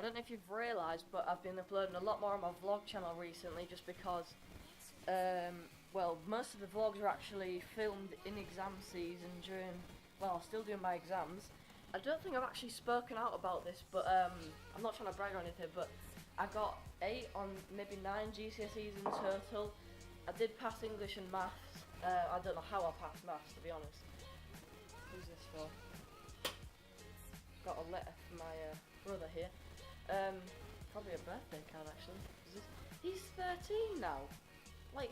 don't know if you've realised, but I've been uploading a lot more on my vlog channel recently, just because, well, most of the vlogs are actually filmed in exam season during, well, still doing my exams. I don't think I've actually spoken out about this, but I'm not trying to brag or anything, but I got 8 on maybe 9 GCSEs in total. I did pass English and maths. I don't know how I passed maths, to be honest. Who's this for? Got a letter from my brother here. Probably a birthday card, actually. He's 13 now. Like,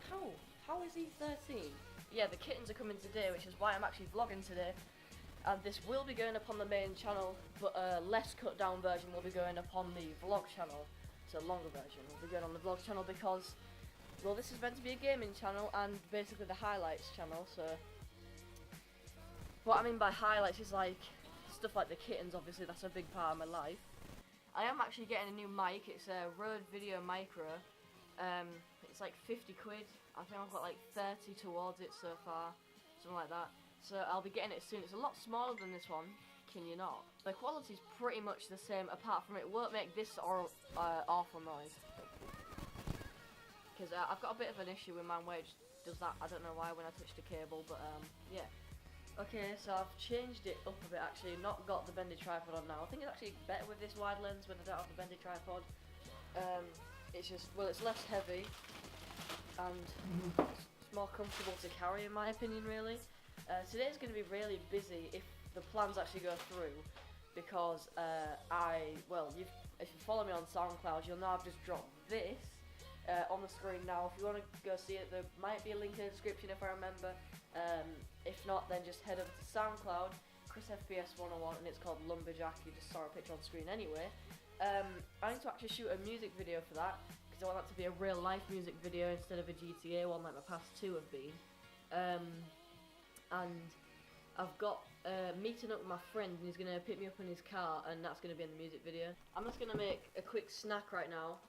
how is he 13? Yeah, the kittens are coming today, which is why I'm actually vlogging today. And this will be going up on the main channel, but a less cut down version will be going up on the vlog channel. So a longer version will be going on the vlog channel because, well, this is meant to be a gaming channel and basically the highlights channel. So what I mean by highlights is like stuff like the kittens. Obviously, that's a big part of my life. I am actually getting a new mic. It's a Rode Video Micro. It's like 50 quid. I think I've got like 30 towards it so far, something like that. So I'll be getting it soon. It's a lot smaller than this one, can you not? The quality's pretty much the same, apart from it won't make this or awful noise. Because I've got a bit of an issue with mine where it just does that. I don't know why when I touch the cable, but yeah. Okay, so I've changed it up a bit actually, not got the bendy tripod on now. I think it's actually better with this wide lens when I don't have the bendy tripod. It's just, well, it's less heavy and it's more comfortable to carry in my opinion, really. Today's going to be really busy if the plans actually go through, because if you follow me on SoundCloud, you'll know I've just dropped this on the screen now. If you want to go see it, there might be a link in the description if I remember. If not, then just head over to SoundCloud, Chris FPS 101, and it's called Lumberjack. You just saw a picture on screen anyway. I need to actually shoot a music video for that, because I want that to be a real life music video instead of a GTA one like my past 2 have been. And I've got meeting up with my friend, and he's going to pick me up in his car, and that's going to be in the music video. I'm just going to make a quick snack right now,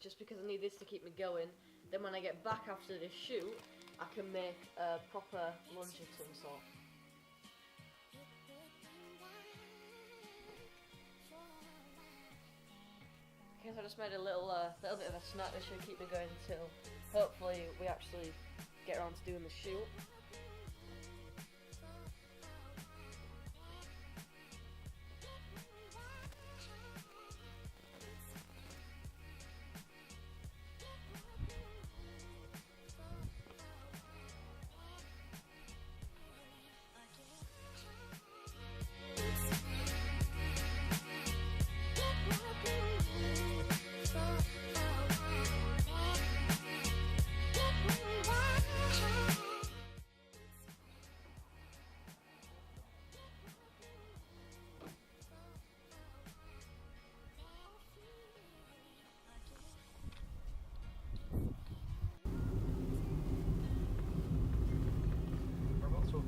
just because I need this to keep me going. Then when I get back after this shoot, I can make a proper lunch of some sort. Okay, so I just made a little bit of a snack that should keep me going until hopefully we actually get around to doing the shoot.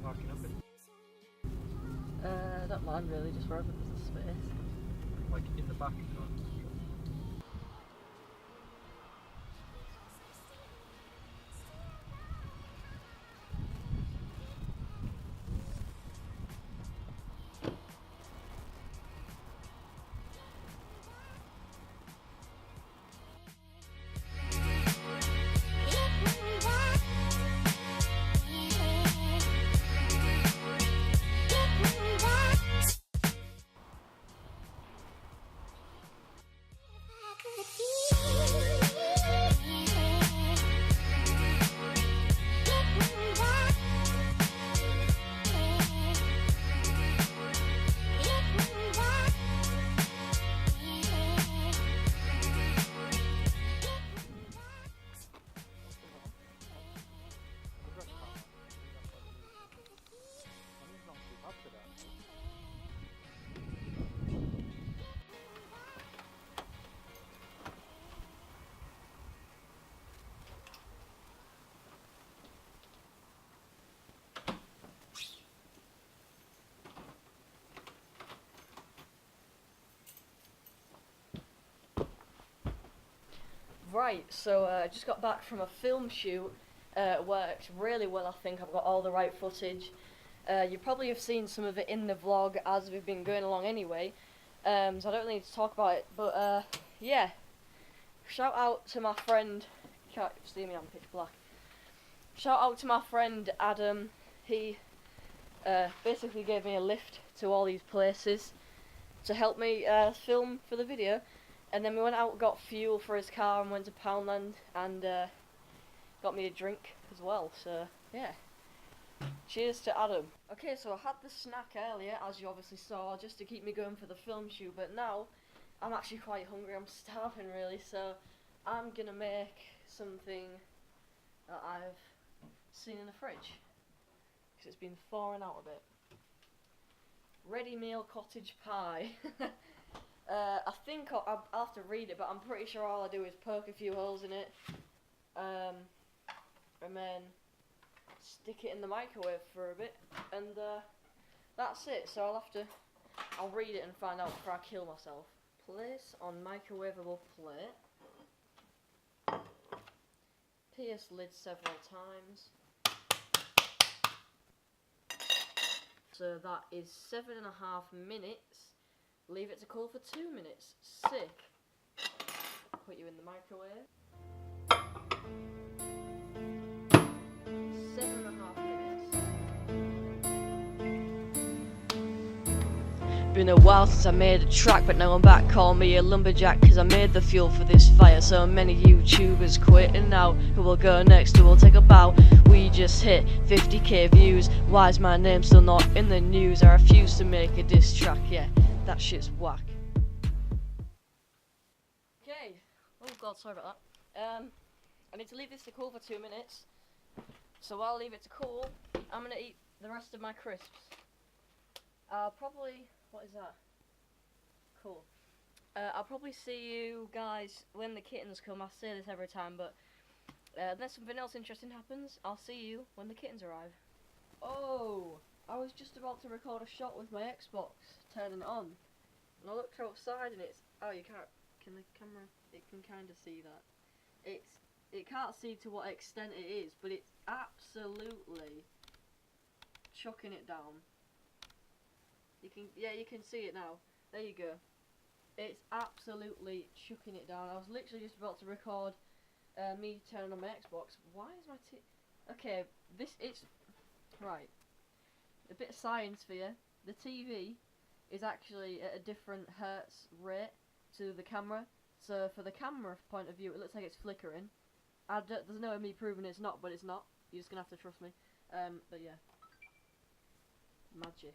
Parking up in? I don't mind really, just wherever there's a space. Like in the back of the car? Right, so I just got back from a film shoot. Worked really well, I think. I've got all the right footage. You probably have seen some of it in the vlog as we've been going along anyway. so I don't need to talk about it. But yeah, shout out to my friend. Can't see me, I'm pitch black. Shout out to my friend Adam. He basically gave me a lift to all these places to help me film for the video, and then we went out, got fuel for his car, and went to Poundland, and got me a drink as well. So yeah, cheers to Adam. Okay, so I had the snack earlier, as you obviously saw, just to keep me going for the film shoot, but now I'm actually quite hungry. I'm starving really, so I'm gonna make something that I've seen in the fridge because it's been thawing out a bit. Ready meal cottage pie. I think I'll have to read it, but I'm pretty sure all I do is poke a few holes in it, and then stick it in the microwave for a bit, and that's it. So I'll read it and find out before I kill myself. Place on microwavable plate. Pierce lid several times. So that is 7.5 minutes. Leave it to cool for 2 minutes. Sick. Put you in the microwave. 7.5 minutes. Been a while since I made a track, but now I'm back. Call me a lumberjack, cause I made the fuel for this fire. So many YouTubers quitting now. Who will go next? Who will take a bow? We just hit 50k views. Why is my name still not in the news? I refuse to make a diss track, yeah, that shit's whack. Okay, oh god, sorry about that. I need to leave this to cool for 2 minutes. So while I leave it to cool, I'm gonna eat the rest of my crisps. I'll probably, what is that? Cool. I'll probably see you guys when the kittens come. I say this every time, but unless something else interesting happens, I'll see you when the kittens arrive. Oh, I was just about to record a shot with my Xbox, turning it on, and I looked outside and it's, oh, you can't, can the camera, it can kind of see that. It can't see to what extent it is, but it's absolutely chucking it down. You can, yeah, you can see it now. There you go. It's absolutely chucking it down. I was literally just about to record me turning on my Xbox. Why is my okay, it's right. A bit of science for you. The TV is actually at a different hertz rate to the camera. So for the camera point of view, it looks like it's flickering. There's no way me proving it's not, but it's not. You're just gonna have to trust me. But yeah, magic.